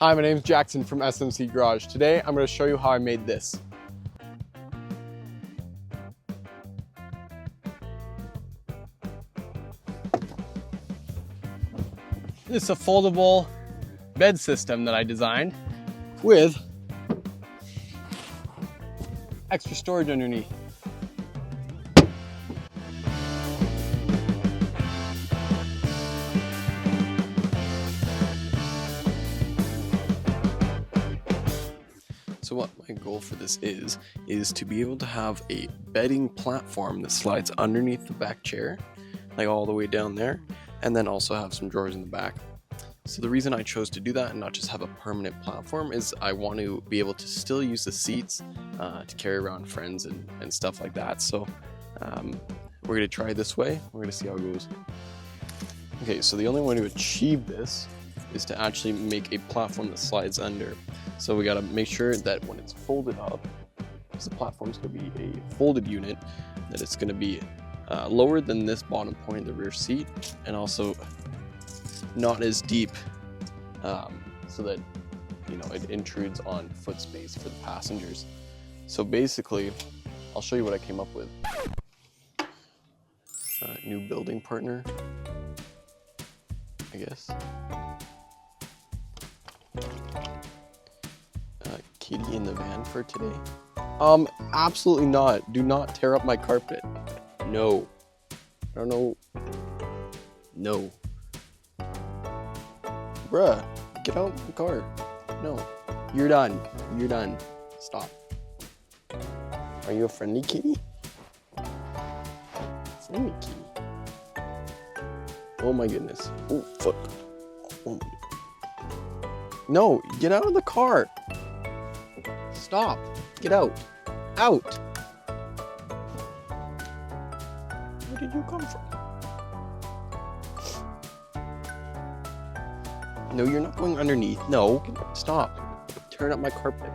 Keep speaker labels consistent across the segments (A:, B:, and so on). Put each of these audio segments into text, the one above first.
A: Hi, my name is Jackson from SMC Garage. Today I'm going to show you how I made this. This is a foldable bed system that I designed with extra storage underneath. So what my goal for this is to be able to have a bedding platform that slides underneath the back chair, like all the way down there, and then also have some drawers in the back. So the reason I chose to do that and not just have a permanent platform is I want to be able to still use the seats to carry around friends and stuff like that. So we're going to try this way. We're going to see how it goes. Okay, so the only way to achieve this is to actually make a platform that slides under. So we got to make sure that when it's folded up, because the platform is going to be a folded unit, that it's going to be lower than this bottom point of the rear seat, and also not as deep, so that it intrudes on foot space for the passengers. So basically, I'll show you what I came up with. New building partner, I guess. Kitty in the van for today? Absolutely not. Do not tear up my carpet. No. I don't know. No. Bruh, get out of the car. No. You're done. You're done. Stop. Are you a friendly kitty? Friendly kitty. Oh my goodness. Oh, fuck. Oh my. No, get out of the car. Stop. Get out. Out. Where did you come from? No, you're not going underneath. No. Stop. Turn up my carpet.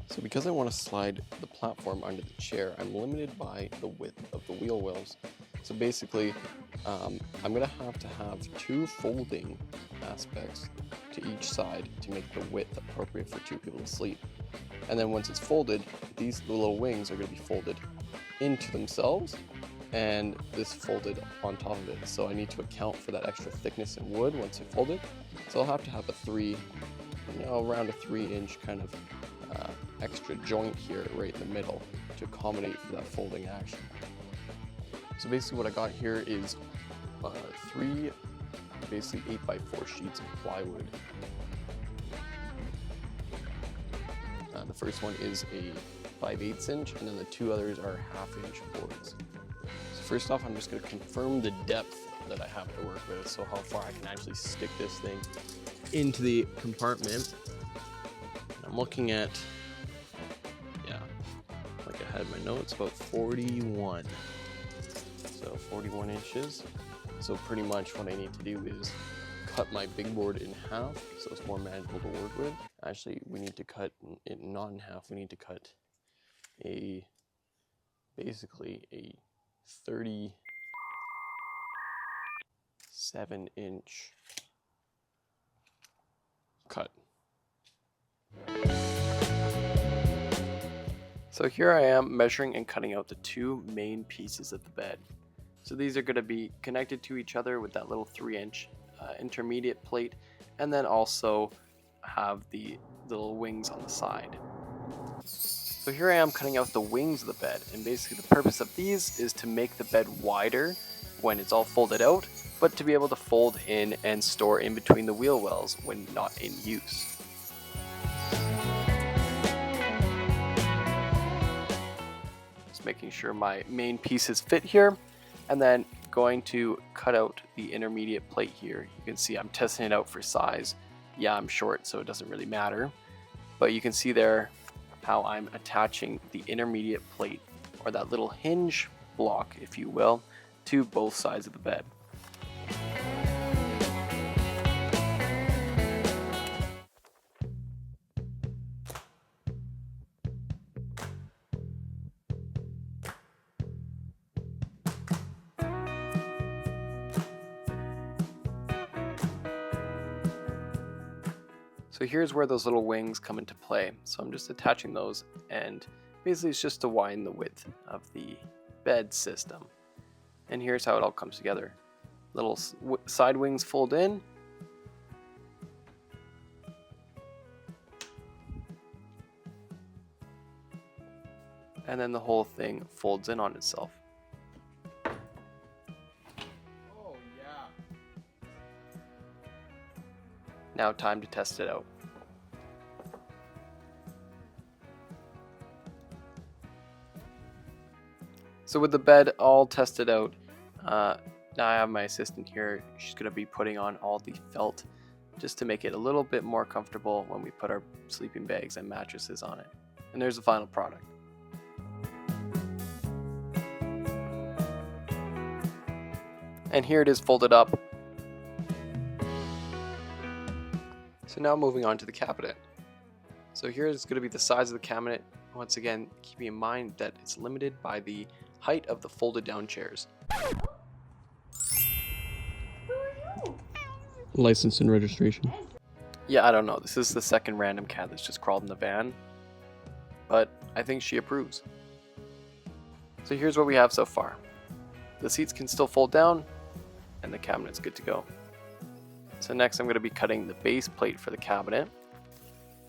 A: So because I want to slide the platform under the chair, I'm limited by the width of the wheel wells. So basically, I'm going to have two folding aspects to each side to make the width appropriate for two people to sleep. And then once it's folded, the little wings are going to be folded into themselves, and this folded on top of it. So I need to account for that extra thickness in wood once I fold it. So I'll have to have around a 3-inch kind of extra joint here right in the middle to accommodate for that folding action. So basically what I got here is 3 basically 8x4 sheets of plywood. The first one is a 5/8 inch, and then the 2 others are 1/2 inch boards. So first off, I'm just going to confirm the depth that I have to work with, so how far I can actually stick this thing into the compartment. I'm looking at, like I had in my notes, about 41. So 41 inches. So pretty much what I need to do is cut my big board in half so it's more manageable to work with. Actually, we need to cut it not in half. We need to cut basically a 37-inch cut. So here I am measuring and cutting out the 2 main pieces of the bed. So these are going to be connected to each other with that little 3-inch intermediate plate, and then also have the little wings on the side. So here I am cutting out the wings of the bed, and basically the purpose of these is to make the bed wider when it's all folded out, but to be able to fold in and store in between the wheel wells when not in use. Making sure my main pieces fit here, and then going to cut out the intermediate plate here. You can see I'm testing it out for size. Yeah, I'm short, so it doesn't really matter, but you can see there how I'm attaching the intermediate plate, or that little hinge block, if you will, to both sides of the bed. So here's where those little wings come into play. So I'm just attaching those, and basically it's just to widen the width of the bed system. And here's how it all comes together. Little side wings fold in. And then the whole thing folds in on itself.
B: Oh, yeah.
A: Now time to test it out. So with the bed all tested out, now I have my assistant here. She's going to be putting on all the felt just to make it a little bit more comfortable when we put our sleeping bags and mattresses on it. And there's the final product. And here it is folded up. So now moving on to the cabinet. So here is going to be the size of the cabinet. Once again, keeping in mind that it's limited by the height of the folded down chairs.
C: Who are you?
A: License and registration. Yeah, I don't know. This is the second random cat that's just crawled in the van. But I think she approves. So here's what we have so far. The seats can still fold down, and the cabinet's good to go. So next I'm going to be cutting the base plate for the cabinet.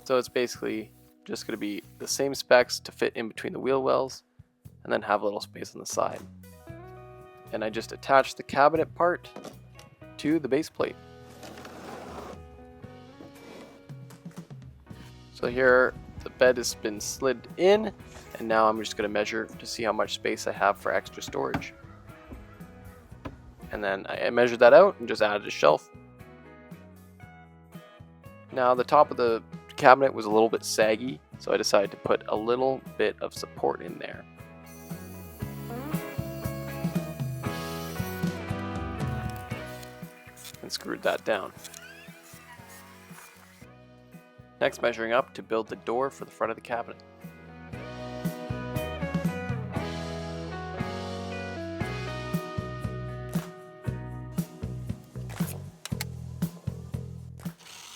A: So it's basically just going to be the same specs to fit in between the wheel wells, and then have a little space on the side. And I just attach the cabinet part to the base plate. So here the bed has been slid in, and now I'm just going to measure to see how much space I have for extra storage. And then I measured that out and just added a shelf. Now the top of the cabinet was a little bit saggy, so I decided to put a little bit of support in there. And screwed that down. Next, measuring up to build the door for the front of the cabinet.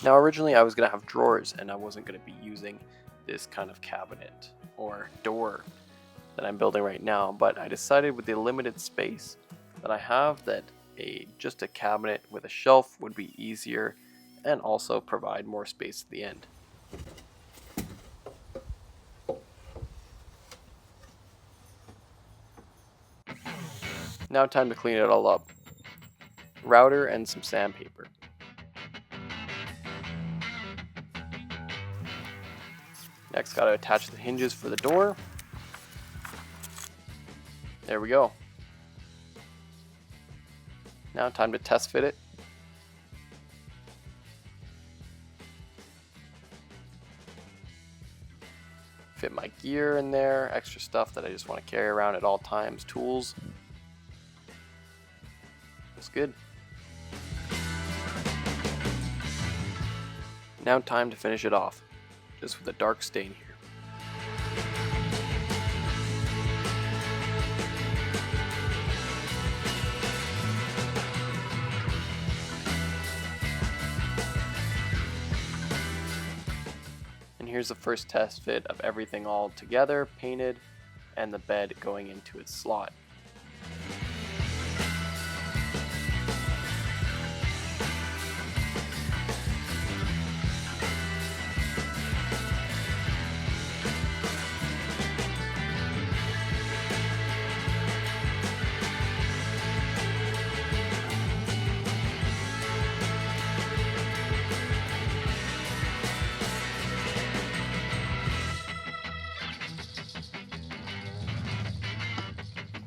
A: Now originally I was going to have drawers, and I wasn't going to be using this kind of cabinet or door that I'm building right now, but I decided with the limited space that I have that just a cabinet with a shelf would be easier and also provide more space at the end. Now time to clean it all up. Router and some sandpaper. Next, got to attach the hinges for the door. There we go. Now time to test fit it. Fit my gear in there, extra stuff that I just want to carry around at all times, tools. Looks good. Now time to finish it off, just with a dark stain here. And here's the first test fit of everything all together, painted, and the bed going into its slot.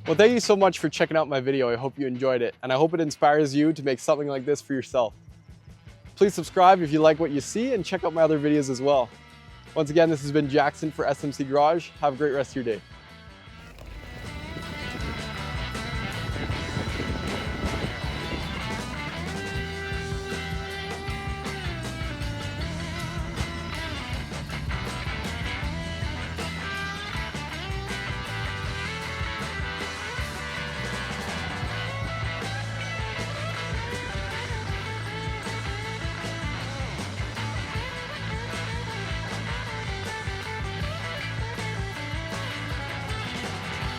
B: Well, thank you so much for checking out my video. I hope you enjoyed it, and I hope it inspires you to make something like this for yourself. Please subscribe if you like what you see, and check out my other videos as well. Once again, this has been Jackson for SMC Garage. Have a great rest of your day.